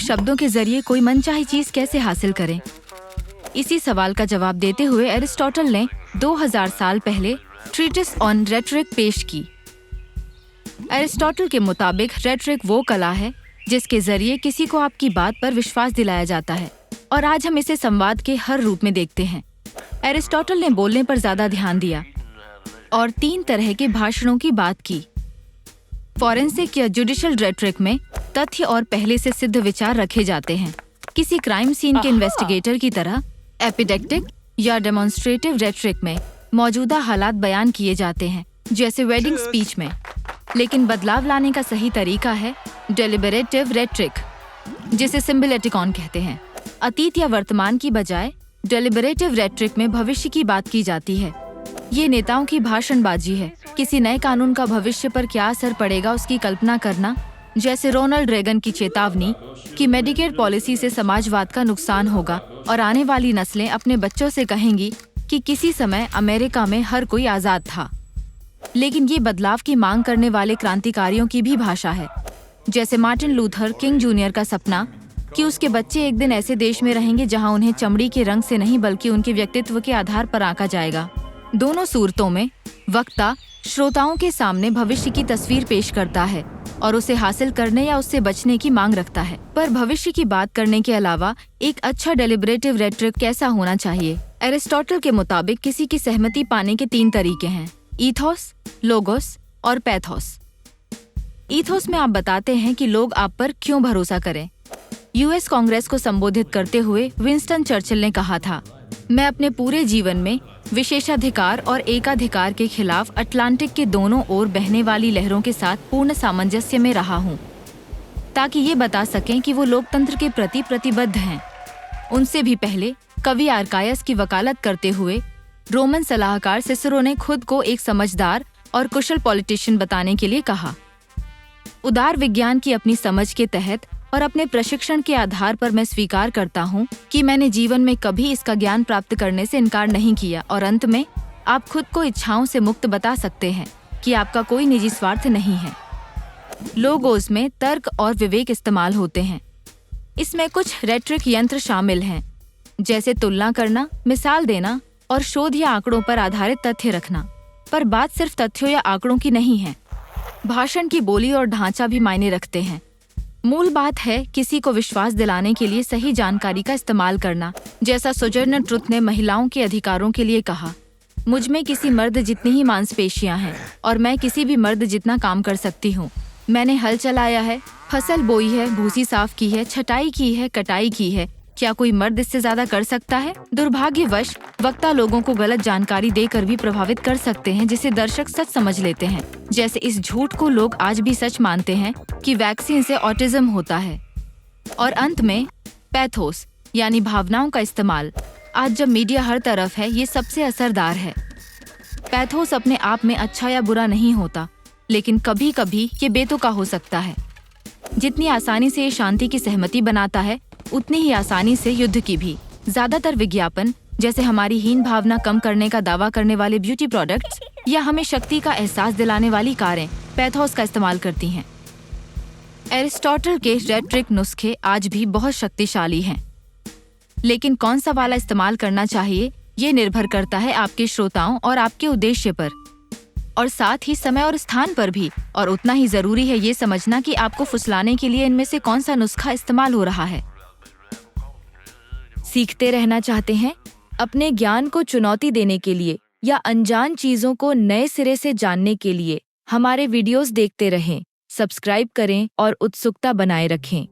शब्दों के जरिए कोई मनचाही चीज कैसे हासिल करें? इसी सवाल का जवाब देते हुए एरिस्टोटल ने 2000 साल पहले ट्रीटिस ऑन रेटरिक पेश की। एरिस्टोटल के मुताबिक रेटरिक वो कला है जिसके जरिए किसी को आपकी बात पर विश्वास दिलाया जाता है, और आज हम इसे संवाद के हर रूप में देखते हैं। एरिस्टोटल ने बोलने पर ज्यादा ध्यान दिया और 3 तरह के भाषणों की बात की। फॉरेंसिक या जुडिशियल रेटरिक में तथ्य और पहले से सिद्ध विचार रखे जाते हैं। किसी क्राइम सीन के इन्वेस्टिगेटर की तरह एपिडेक्टिक या डेमोन्स्ट्रेटिव रेटरिक में मौजूदा हालात बयान किए जाते हैं, जैसे वेडिंग स्पीच में। लेकिन बदलाव लाने का सही तरीका है डेलिबरेटिव रेटरिक, जिसे सिम्बोलेटिकॉन कहते हैं। अतीत या वर्तमान की बजाय डेलिबरेटिव रेटरिक में भविष्य की बात की जाती है। ये नेताओं की भाषणबाजी है। किसी नए कानून का भविष्य पर क्या असर पड़ेगा उसकी कल्पना करना, जैसे रोनाल्ड रेगन की चेतावनी कि मेडिकेड पॉलिसी से समाजवाद का नुकसान होगा और आने वाली नस्लें अपने बच्चों से कहेंगी कि किसी समय अमेरिका में हर कोई आजाद था। लेकिन ये बदलाव की मांग करने वाले क्रांतिकारियों की भी भाषा है, जैसे मार्टिन लूथर किंग जूनियर का सपना कि उसके बच्चे एक दिन ऐसे देश में रहेंगे जहां उन्हें चमड़ी के रंग से नहीं बल्कि उनके व्यक्तित्व के आधार पर आंका जाएगा। दोनों सूरतों में वक्ता श्रोताओं के सामने भविष्य की तस्वीर पेश करता है और उसे हासिल करने या उससे बचने की मांग रखता है। पर भविष्य की बात करने के अलावा एक अच्छा डेलिबरेटिव रेटरिक कैसा होना चाहिए? एरिस्टोटल के मुताबिक किसी की सहमति पाने के 3 तरीके हैं: ईथोस, लोगोस और पैथोस। ईथोस में आप बताते हैं कि लोग आप पर क्यों भरोसा करें। यूएस कांग्रेस को संबोधित करते हुए विंस्टन चर्चिल ने कहा था, मैं अपने पूरे जीवन में विशेषाधिकार और एकाधिकार के खिलाफ अटलांटिक के दोनों ओर बहने वाली लहरों के साथ पूर्ण सामंजस्य में रहा हूँ, ताकि ये बता सकें कि वो लोकतंत्र के प्रति प्रतिबद्ध हैं। उनसे भी पहले कवि आर्कायस की वकालत करते हुए रोमन सलाहकार सिसरो ने खुद को एक समझदार और कुशल पॉलिटिशियन बताने के लिए कहा। उदार विज्ञान की अपनी समझ के तहत और अपने प्रशिक्षण के आधार पर मैं स्वीकार करता हूँ कि मैंने जीवन में कभी इसका ज्ञान प्राप्त करने से इनकार नहीं किया, और अंत में आप खुद को इच्छाओं से मुक्त बता सकते हैं कि आपका कोई निजी स्वार्थ नहीं है। लोगोस में तर्क और विवेक इस्तेमाल होते हैं। इसमें कुछ रेटरिक यंत्र शामिल हैं, जैसे तुलना करना, मिसाल देना और शोध या आंकड़ों पर आधारित तथ्य रखना। पर बात सिर्फ तथ्यों या आंकड़ों की नहीं है। भाषण की बोली और ढांचा भी मायने रखते हैं। मूल बात है किसी को विश्वास दिलाने के लिए सही जानकारी का इस्तेमाल करना, जैसा सोजर्नर ट्रुथ ने महिलाओं के अधिकारों के लिए कहा, मुझ में किसी मर्द जितनी ही मांसपेशियां हैं और मैं किसी भी मर्द जितना काम कर सकती हूँ। मैंने हल चलाया है, फसल बोई है, भूसी साफ की है, छटाई की है, कटाई की है। क्या कोई मर्द इससे ज्यादा कर सकता है? दुर्भाग्यवश वक्ता लोगों को गलत जानकारी देकर भी प्रभावित कर सकते हैं, जिसे दर्शक सच समझ लेते हैं। जैसे इस झूठ को लोग आज भी सच मानते हैं कि वैक्सीन से ऑटिज्म होता है। और अंत में पैथोस यानी भावनाओं का इस्तेमाल। आज जब मीडिया हर तरफ है, ये सबसे असरदार है। पैथोस अपने आप में अच्छा या बुरा नहीं होता, लेकिन कभी कभी ये बेतुका हो सकता है। जितनी आसानी से ये शांति की सहमति बनाता है, उतनी ही आसानी से युद्ध की भी। ज्यादातर विज्ञापन, जैसे हमारी हीन भावना कम करने का दावा करने वाले ब्यूटी प्रोडक्ट्स या हमें शक्ति का एहसास दिलाने वाली कारें, पैथोस का इस्तेमाल करती हैं। एरिस्टोटल के रेटरिक नुस्खे आज भी बहुत शक्तिशाली हैं, लेकिन कौन सा वाला इस्तेमाल करना चाहिए ये निर्भर करता है आपके श्रोताओं और आपके उद्देश्य पर, और साथ ही समय और स्थान पर भी। और उतना ही जरूरी है ये समझना कि आपको फुसलाने के लिए इनमें से कौन सा नुस्खा इस्तेमाल हो रहा है। सीखते रहना चाहते हैं? अपने ज्ञान को चुनौती देने के लिए या अनजान चीजों को नए सिरे से जानने के लिए हमारे वीडियोस देखते रहें, सब्सक्राइब करें और उत्सुकता बनाए रखें।